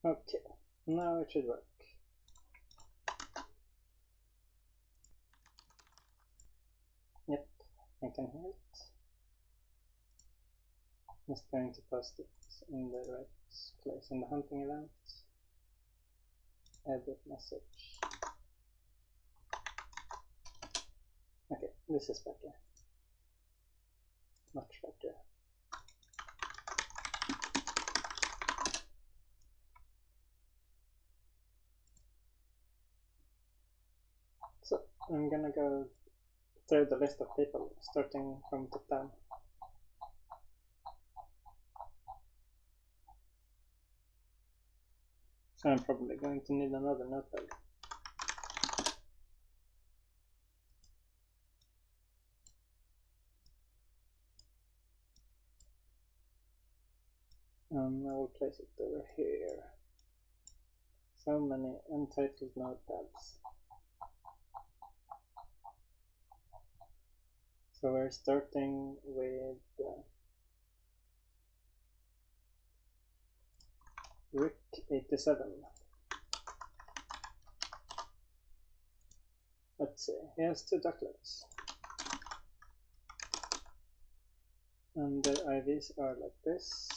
Okay, now it should work. Yep, I can hear it. Just going to post it in the right place in the hunting event. Edit message. Okay, this is better. Much better. So I'm gonna go through the list of people, starting from top down. So I'm probably going to need another notepad. I will place it over here. So many untitled notepads. So we're starting with Rick 87. Let's see, he has 2 ducklets. And their IVs are like this.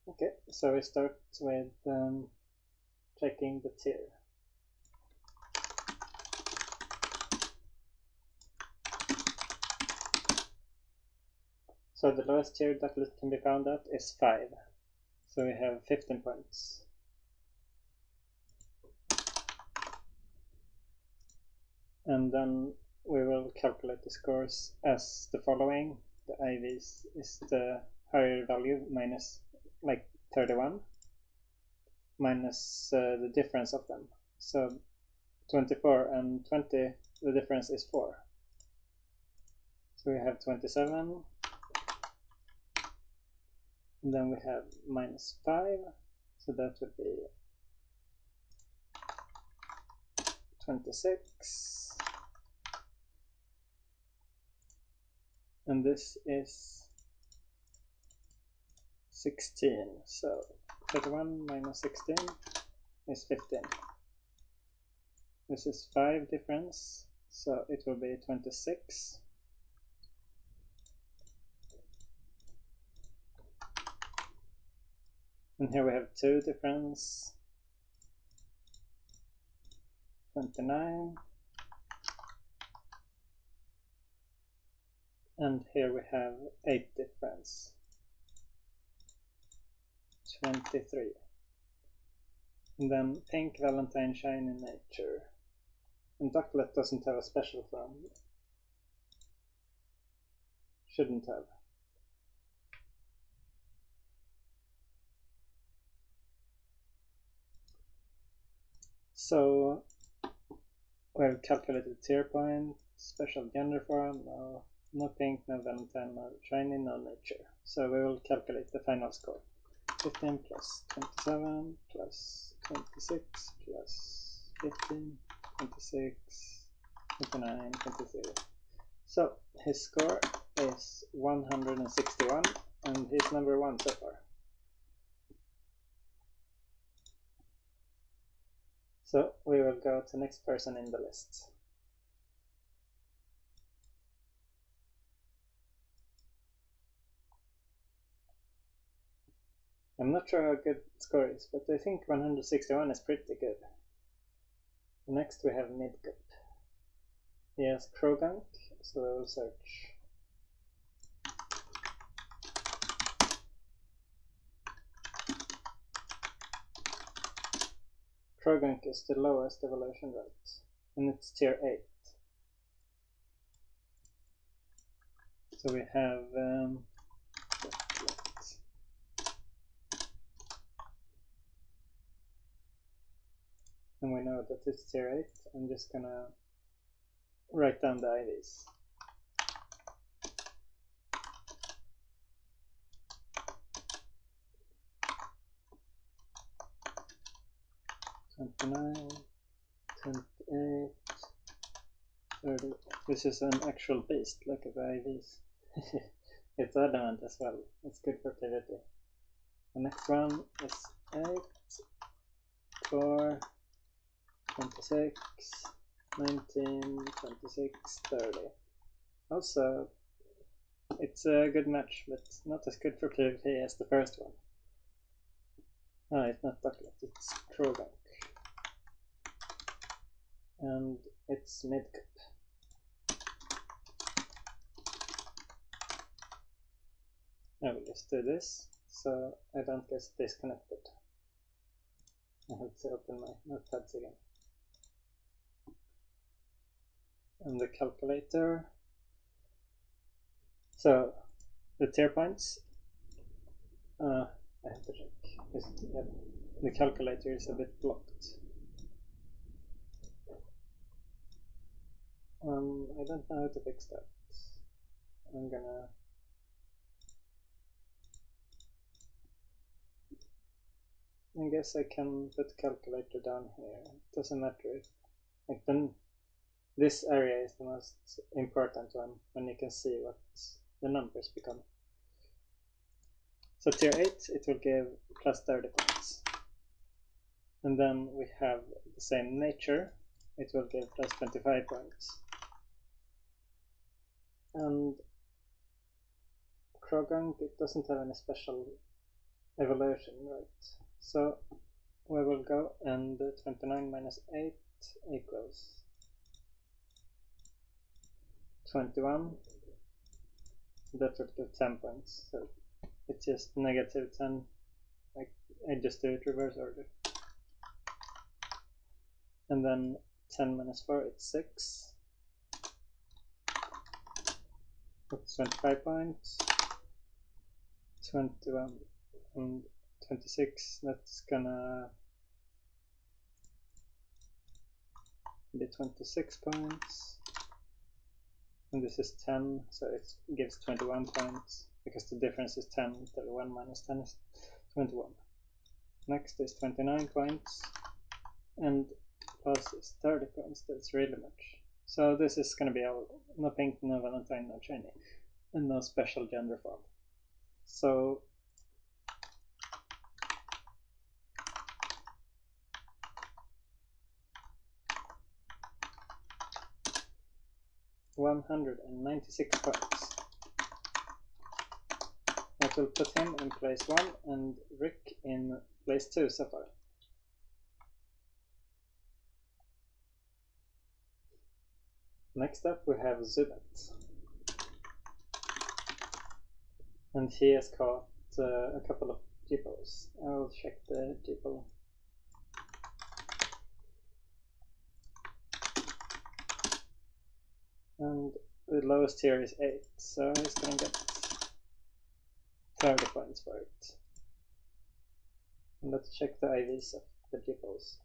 Okay, so we start with checking the tier. So the lowest tier ducklet can be found at is 5. So we have 15 points. And then we will calculate the scores as the following. The IVs is the higher value minus like 31 minus the difference of them. So 24 and 20, the difference is 4. So we have 27. And then we have minus 5. So that would be 26. And this is 16. So 31 minus 16 is 15. This is 5 difference, so it will be 26. And here we have 2 difference, 29. And here we have 8 difference, 23. And then pink, Valentine, shine in nature. And ducklet doesn't have a special form. Shouldn't have. So we've calculated tier point, special gender form, no pink, no Valentine, no shiny, no nature. So we will calculate the final score. 15 plus 27 plus 26 plus 15, 26, 29, 23. So his score is 161 and he's number 1 so far. So we will go to next person in the list. I'm not sure how good score is, but I think 161 is pretty good. Next we have Midcup. He has Krogunk, so we will search. Krogunk is the lowest evolution rate, and it's tier 8. So we have and we know that it's tier 8. I'm just gonna write down the IVs. 29, 28, 30. This is an actual beast, like a IVs. It's adamant as well. It's good for activity. The next one is 8, 4, 26, 19, 26, 30. Also, it's a good match, but not as good for PvP as the first one. Ah, it's not Ducklet, it's Krogank. And it's mid-cup. I will just do this, so I don't get disconnected. I have to open my notepads again. And the calculator. So, the tier points. I have to check. Yep. The calculator is a bit blocked. I don't know how to fix that. I'm gonna... I guess I can put the calculator down here. It doesn't matter if... Like then, this area is the most important one when you can see what the numbers become. So tier 8, it will give plus 30 points. And then we have the same nature, it will give plus 25 points. And Krogank, it doesn't have any special evolution, right? So we will go, and 29 minus 8 equals 21. That would give 10 points. So it's just negative 10. Like, I just do it reverse order. And then 10 minus 4, it's 6. That's 25 points. 21 and 26, that's gonna be 26 points. And this is 10, so it gives 21 points, because the difference is 10. 31 minus 10 is 21. Next is 29 points, and plus is 30 points. That's really much. So this is going to be all. No pink, no Valentine, no shiny, and no special gender form. So $196 points. That will put him in place 1 and Rick in place 2 so far. Next up we have Zubat. And he has caught a couple of Jeepos. I will check the Jeepo. And the lowest tier is 8, so he's gonna get 30 points for it. And let's check the IVs of the Jeepos.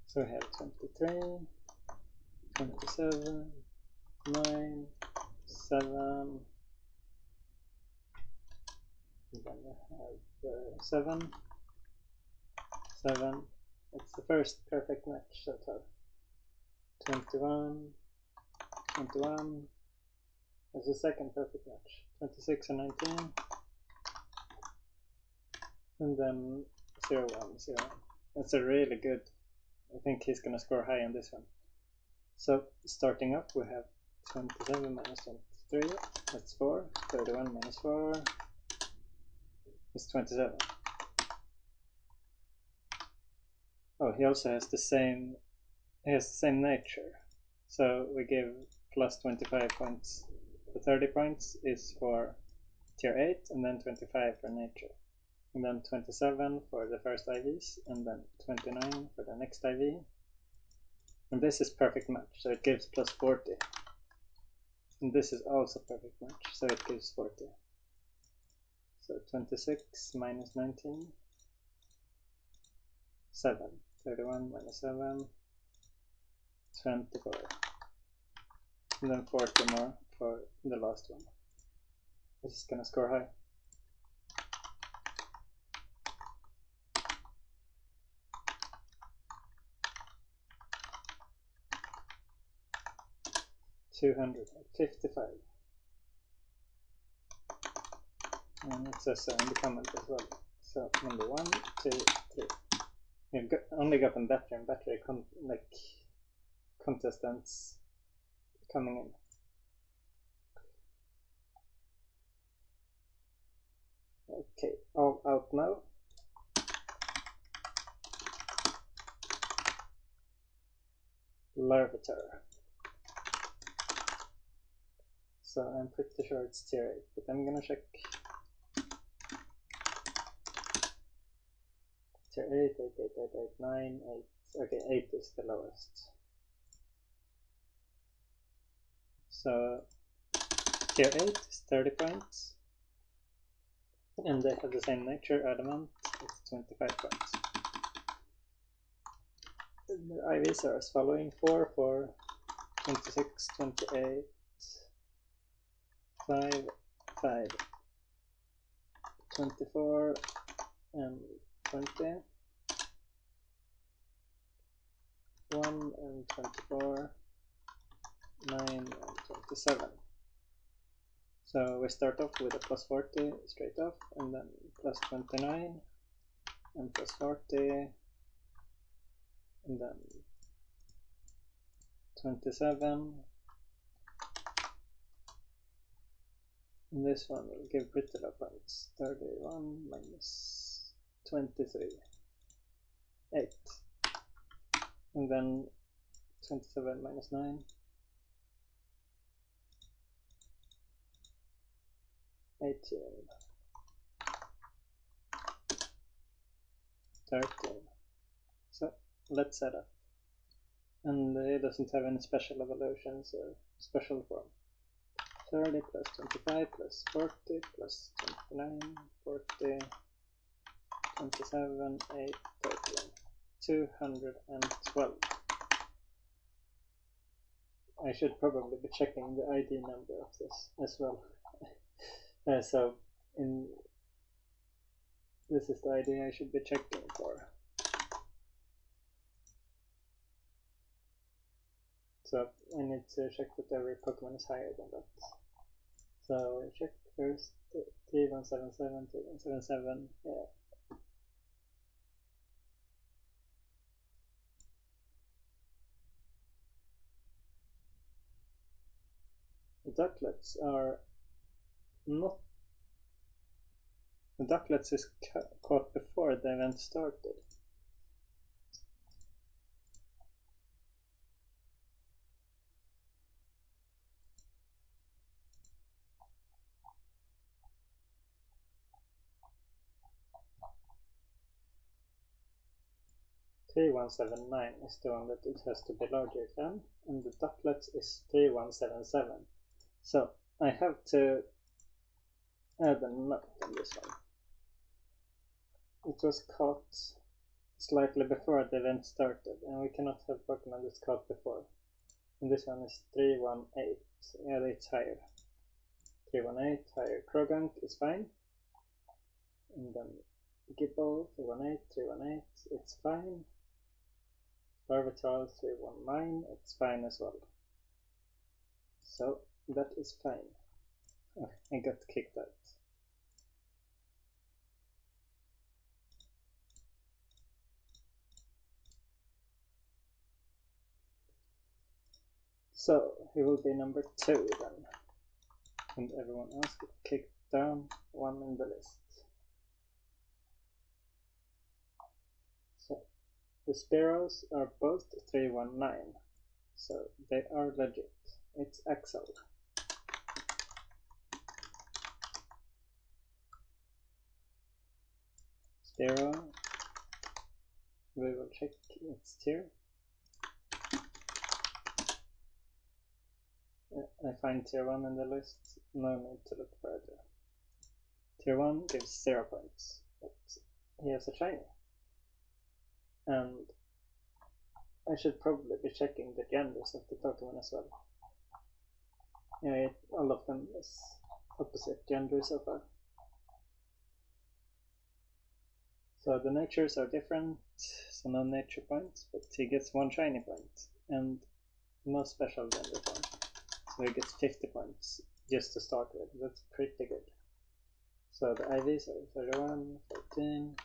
So we have 23, 27, 9, 7, and then we have 7, 7. It's the first perfect match so far. 21, 21. That's the second perfect match. 26 and 19. And then 0, 1, 0, 1. That's a really good. I think he's gonna score high on this one. So starting up we have 27 minus 23, that's 4. 31 minus 4 is 27. Oh, he also has the same nature. So we give plus 25 points. The 30 points is for tier 8 and then 25 for nature. And then 27 for the first IVs, and then 29 for the next IV. And this is perfect match, so it gives plus 40. And this is also perfect match, so it gives 40. So 26 minus 19, 7. 31 minus 7, 24. And then 40 more for the last one. This is gonna score high. $255. And it says so in the comment as well. So number 1, 2, 3. You've only gotten better and better contestants coming in. Okay, all out now. Larvitar. So I'm pretty sure it's tier 8, but I'm gonna check. Tier 8, 8, 8, 8, 8, 9, 8. Okay, 8 is the lowest. So tier 8 is 30 points. And they have the same nature, adamant, it's 25 points. The IVs are as following: 4, 4, 26, 28, 5, 5, 24, and 20, 1 and 24, 9 and 27. So we start off with a plus 40 straight off, and then plus 29, and plus 40, and then 27. And this one will give pretty low points. 31 minus 23, 8. And then 27 minus 9. 18, 13. So let's set up. And it doesn't have any special evolutions or special form. 30 plus 25 plus 40 plus 29, 40, 27, 8, 13, 212. I should probably be checking the ID number of this as well. So this is the ID I should be checking for. So I need to check that every Pokemon is higher than that. So I check first 3177, 3177, yeah. The ducklets are not. The ducklets is caught before the event started. $3179 is the one that it has to be larger than, and the ducklets is 3177. So I have to add a note on this one. It was caught slightly before the event started, and we cannot have Pokemon that's caught before. And this one is 318. Yeah, it's higher. 318 higher. Krogunk is fine. And then Gibble 318, 318, it's fine. Larvitar 319, it's fine as well. So that is fine. Oh, I got kicked out. So he will be number 2 then. And everyone else gets kicked down 1 in the list. So the Spearows are both 319. So they are legit. It's Axel. Spearow. We will check its tier. I find tier 1 in the list, no need to look further. Tier 1 gives 0 points, but he has a shiny. And I should probably be checking the genders of the Pokemon as well. Yeah, all of them is opposite gender so far. So the natures are different, so no nature points, but he gets 1 shiny point and no special gender point. So he gets 50 points just to start with. That's pretty good. So the IVs are 31, 14,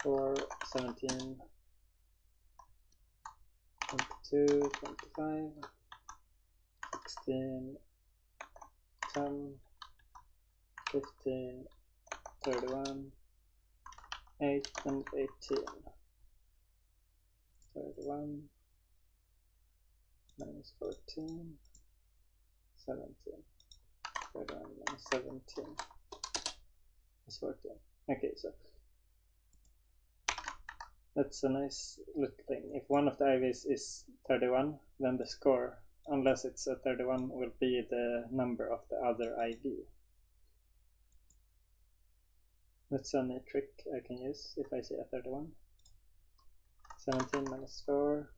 4, 17, 22, 25, 16, 10, 15, 31, 8 and 18. 31 minus 14, 17. 31 minus 17 is 14. Okay, so that's a nice little thing. If one of the IVs is 31, then the score, unless it's a 31, will be the number of the other IV. That's a neat trick I can use if I see a 31. 17 minus 4,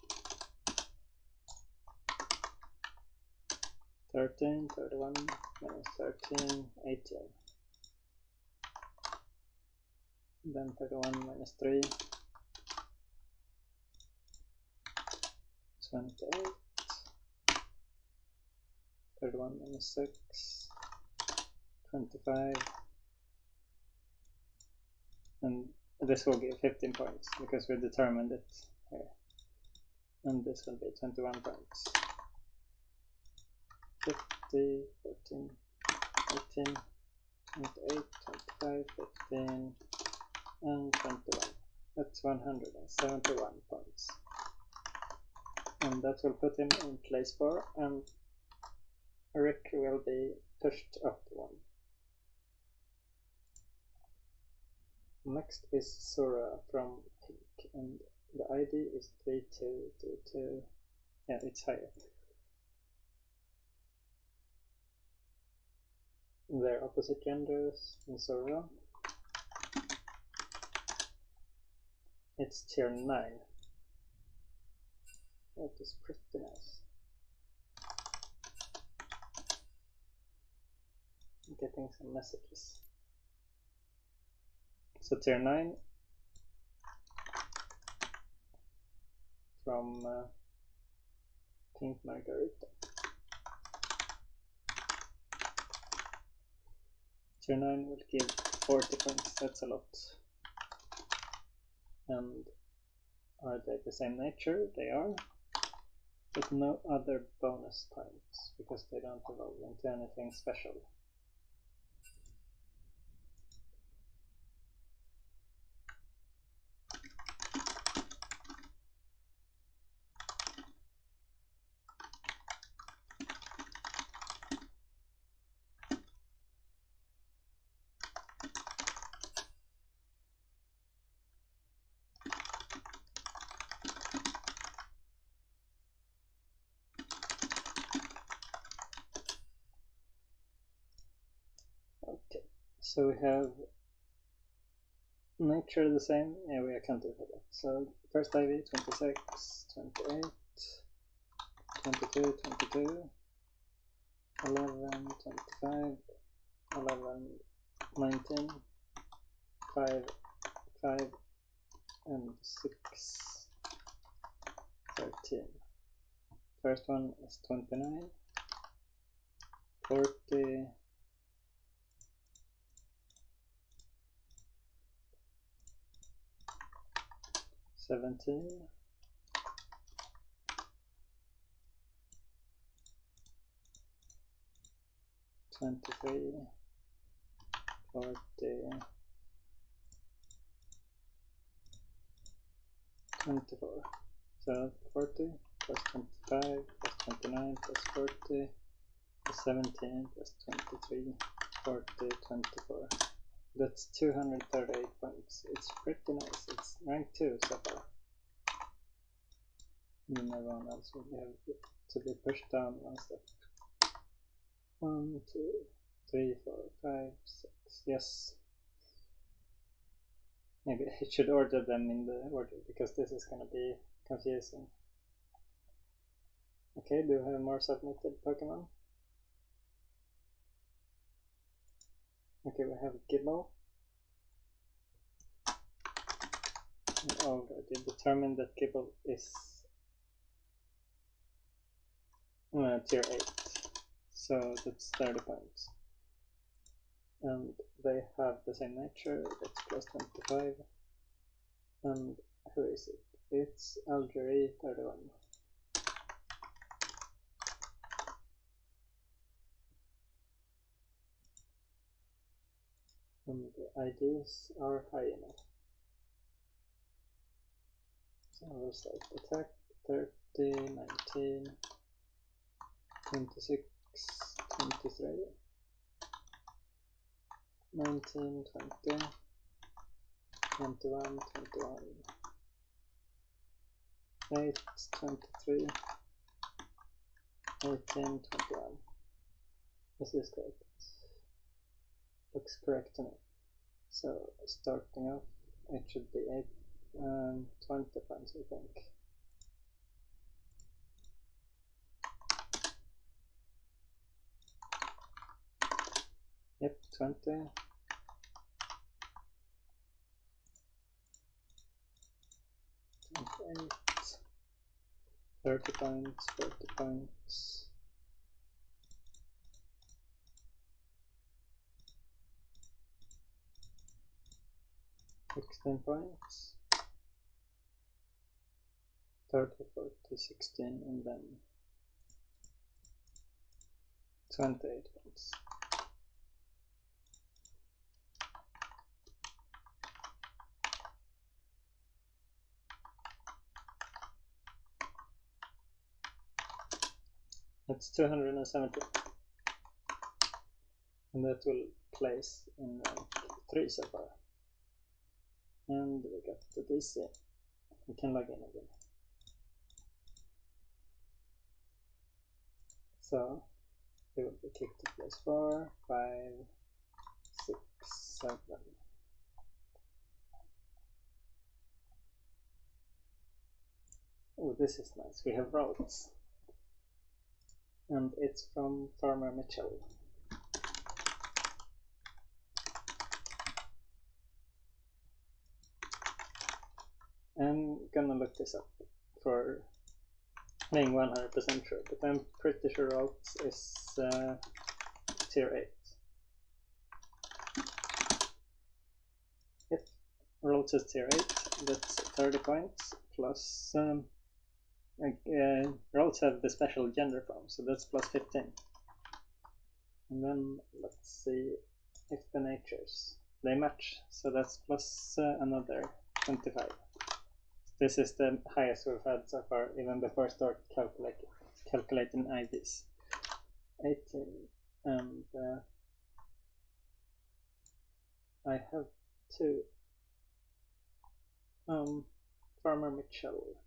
13, 31 minus 13, 18. Then 31 minus 3, 28. 31 minus 6, 25. And this will give 15 points because we determined it here. And this will be 21 points. 50, 14, 18, 28, 25, 15, and 21. That's 171 points. And that will put him in place 4, and Rick will be pushed up 1. Next is Sora from Pink, and the ID is 3222. Yeah, it's higher. They're opposite genders in Sora. It's tier 9. That is pretty nice. I'm getting some messages. So tier 9 from Pink Margarita. Tier 9 will give 40 points, that's a lot. And are they the same nature? They are, but no other bonus points because they don't evolve into anything special. Okay, so we have nature the same. Yeah, we accounted for that. So first IV 26, 28, 22, 22, 11, 25, 11, 19, 5, 5, and 6, 13. First one is 29, 40, 17, 23, 40, 24. So 40 plus 25 plus 29 plus 40 plus 17 plus 23, 40, 24. That's 238 points. It's pretty nice. It's rank 2 so far. And everyone else will have to be pushed down one step. 1, 2, 3, 4, 5, 6. Yes. Maybe I should order them in the order because this is going to be confusing. Okay, do we have more submitted Pokemon? Okay, we have Gibble. We already determined that Gibble is tier 8, so that's 30 points. And they have the same nature, that's plus 25. And who is it? It's Algerie 31. And the IDs are high enough. So we'll start attack 30, 19, 26, 23, 19, 20, 21, 21, 8, 23, 18, 21. This is correct. Looks correct to me. So starting off, it should be 20 points, I think. Yep, 20. 28. 30 points, 30 points. 16 points. 30, 40, 16, and then 28 points. That's 270. And that will place in rank 3 so far. And we got the DC. We can log in again. So we will be kicked to place 4, 5, 6, 7. Oh, this is nice. We have routes. And it's from Farmer Mitchell. I'm gonna look this up for being 100% sure, but I'm pretty sure routes is tier 8. Yep, routes is tier 8, that's 30 points, plus routes have the special gender form, so that's plus 15. And then let's see if the natures, they match, so that's plus another 25. This is the highest we've had so far, even before start calculating IDs. 18, and I have two. Farmer Mitchell.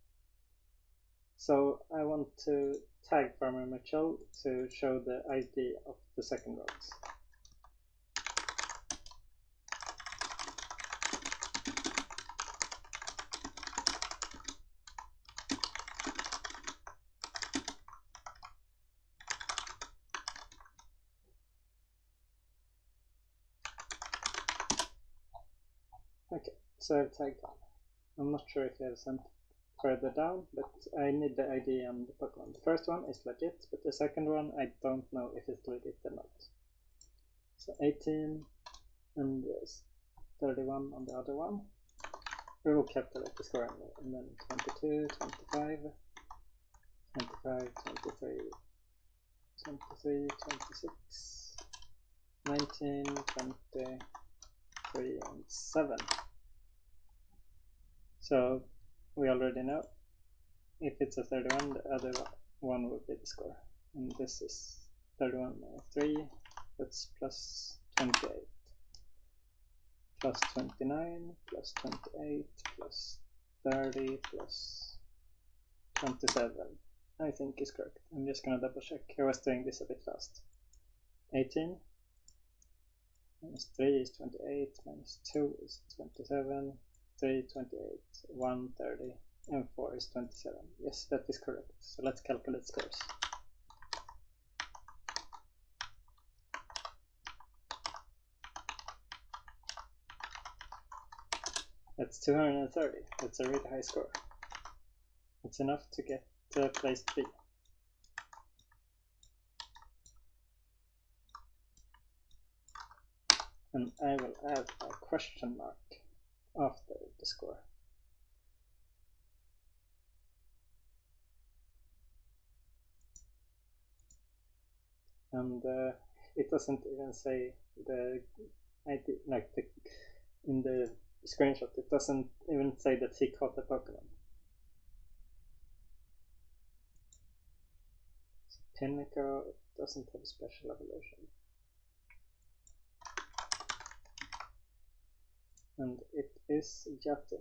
So I want to tag Farmer Mitchell to show the ID of the second routes. Okay, so I've tagged on. I'm not sure if I have sent further down, but I need the ID and the Pokemon. The first one is legit, but the second one I don't know if it's legit or not. So 18 and 31 on the other one. We will calculate the score and then 22, 25, 25, 23, 23, 26, 19, 23, and 7. So we already know if it's a 31, the other one will be the score. And this is 31 minus 3, that's plus 28, plus 29, plus 28, plus 30, plus 27. I think is correct. I'm just gonna double check. I was doing this a bit fast. 18 minus 3 is 28, minus 2 is 27, 3, 28, 1, 30, and 4 is 27. Yes, that is correct. So let's calculate scores. That's 230. That's a really high score. It's enough to get placed B. And I will add a question mark after the score. And it doesn't even say the ID, like in the screenshot, it doesn't even say that he caught the Pokemon. Pinnacle doesn't have a special evolution. And it is Yatin.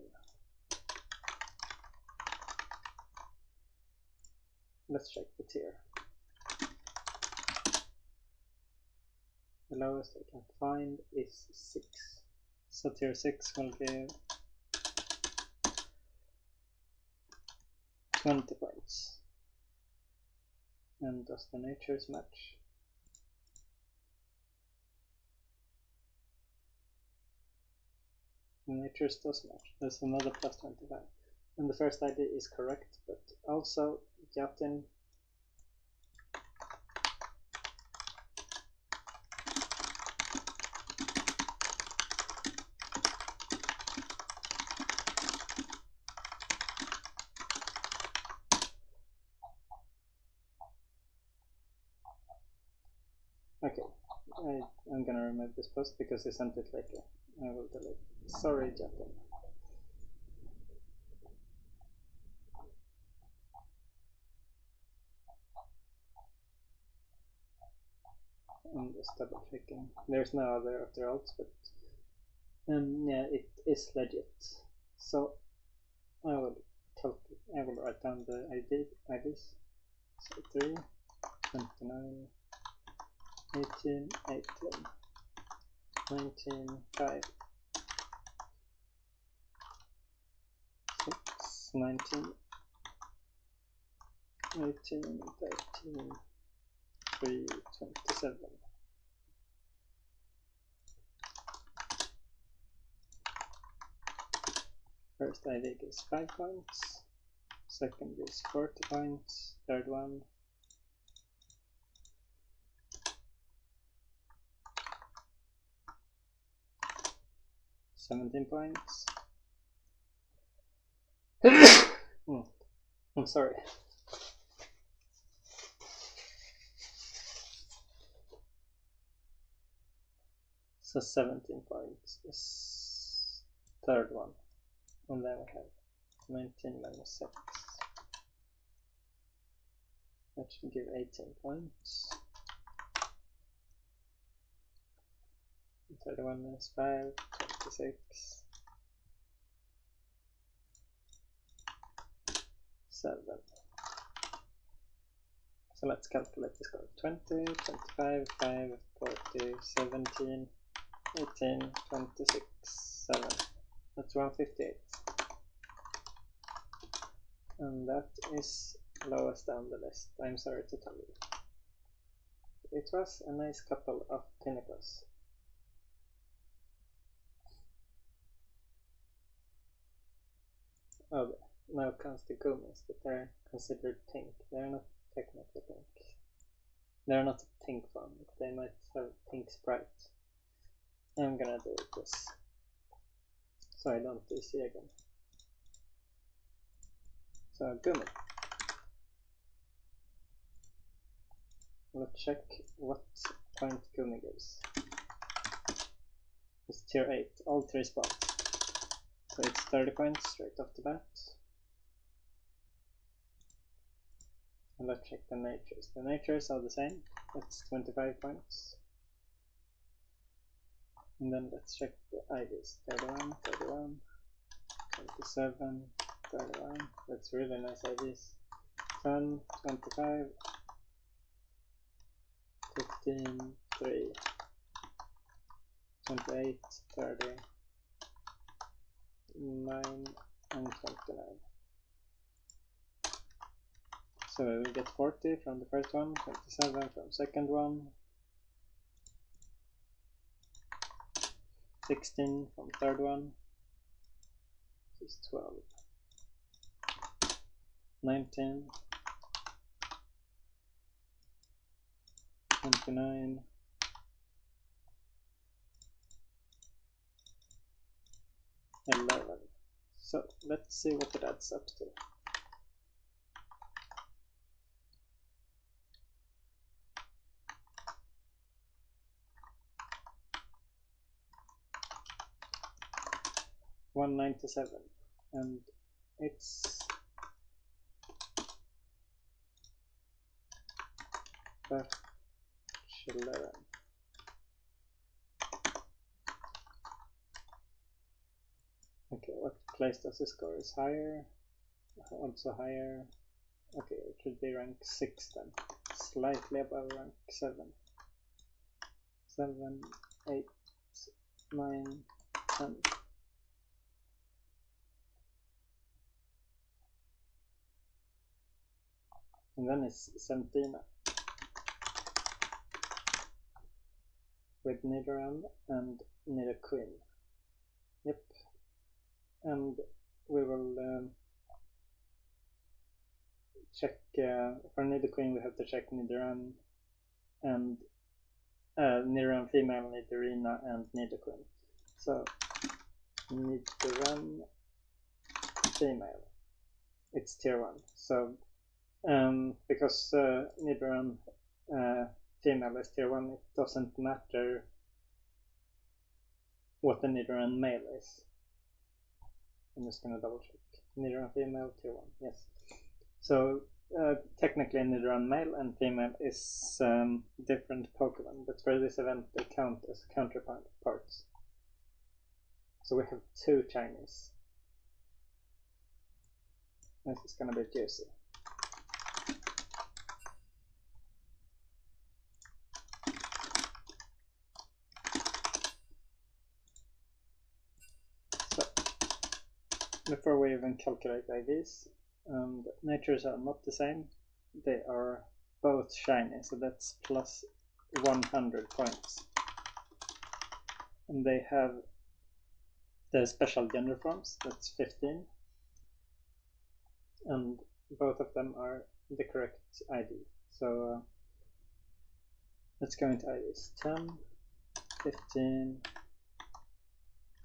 Let's check the tier. The lowest I can find is 6. So tier 6 will give 20 points. And does the natures match? The natures does match. There's another plus 25. And the first ID is correct, but also Yatin okay, I'm gonna remove this post because I sent it later. I will delete. Sorry, Japan. I'm just double checking. There's no other after alts, but yeah, it is legit. So I will write down the IDs. So 3, 29, 18, 18, 19, 5, 6, 19, 18, 13, 3, 27. First ID gives 5 points, second gives 40 points, third one 17 points. I'm sorry. So 17 points is third one. And then we have 19 minus 6. That should give 18 points. 31 minus 5, 26. 7. So let's calculate the score. 20, 25, 5, 40, 17, 18, 26, 7. That's 158. And that is lowest down the list, I'm sorry to tell you. It was a nice couple of pinnacles. Oh, now comes the gummies, but they're considered pink. They're not technically pink. They're not a pink one, but they might have pink sprite. I'm gonna do this, so I don't DC again. So gummy. Let's check what point gummy gives. It's tier 8, all 3 spots. So it's 30 points straight off the bat. And let's check the natures. The natures are the same. That's 25 points. And then let's check the IDs. 31, 31, 27, 31. That's really nice IDs. 10, 25, 15, 3, 28, 30, 9, and 29. So we will get 40 from the first one, 27 from second one, 16 from third one, this is 12, 19, 29, 11. So let's see what it adds up to. $197, and it's batch 11. Okay, what place does this score? Is higher? Also higher. Okay, it should be rank 6 then. Slightly above rank 7. 7, 8, 9, 10. And then it's 17 with Nidoran and Nidoqueen. Yep. And we will check for Nidoqueen. We have to check Nidoran and Nidoran female, Nidorina, and Nidoqueen. So Nidoran female, it's tier 1. So because Nidoran female is tier 1, it doesn't matter what the Nidoran male is. I'm just gonna double check. Nidoran female, tier 1, yes. So technically Nidoran male and female is different Pokemon, but for this event they count as counterparts. So we have 2 Chinese. This is gonna be juicy. So before we even calculate IVs, natures are not the same. They are both shiny, so that's plus 100 points. And they have the special gender forms, that's 15. And both of them are the correct ID. So let's go into IDs. 10, 15,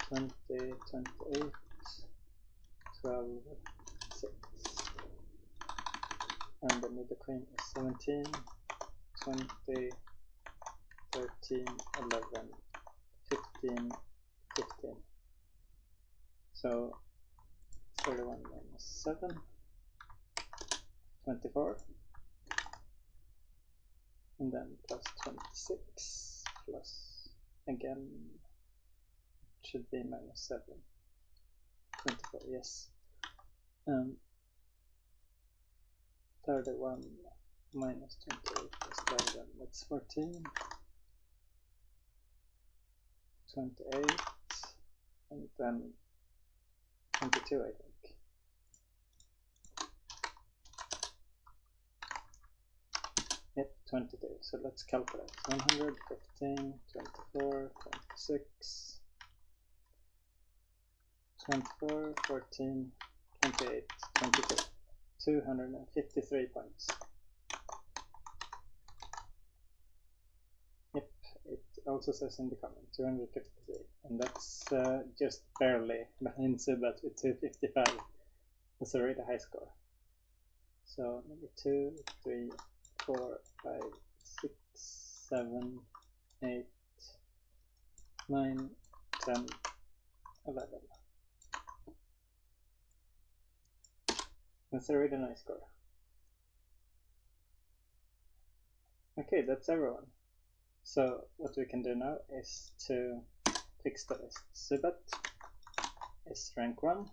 20, 28, 12, 6. And the Nidoqueen is 17, 20, 13, 11, 15, 15. So 31 minus 7, 24. And then plus 26 plus, again, it should be minus 7. 24, yes. 31 minus 28 plus 11, that's 14. 28, and then 22, I think. Yep, 22. So let's calculate. 115, 24, 26, 24, 14, 28, 22. 253 points. Yep, it also says in the comment 253, and that's just barely behind Zubat with 255. That's a really high score. So number 2, 3, 4, 5, 6, 7, 8, 9, 10, 11. That's a really nice score. Okay, that's everyone. So what we can do now is to fix the list. Zubat is rank 1,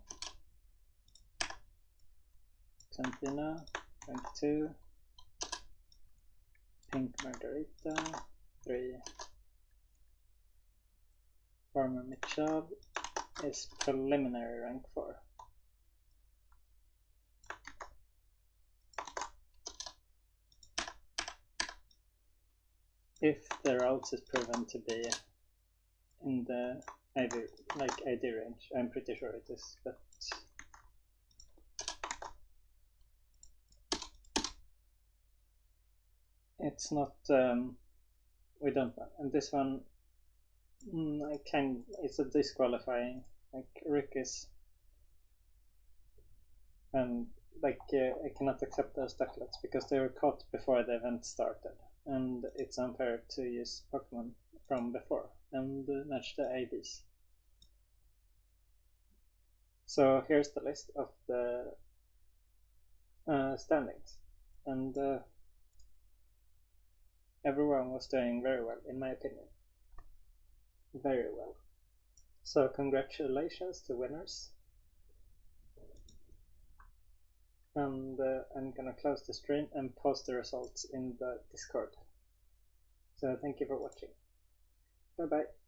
Santina rank 2, Pink Margarita 3, Farmer Mitchell is preliminary rank 4. if the routes is proven to be in the ID range. I'm pretty sure it is, but it's not. We don't know. And this one, it's a disqualifying. Like Rick is, and I cannot accept those ducklets because they were caught before the event started, and it's unfair to use Pokemon from before and match the IDs. So here's the list of the standings, and everyone was doing very well, in my opinion. Very well. So congratulations to winners. And I'm gonna close the stream and post the results in the Discord. So thank you for watching. Bye bye.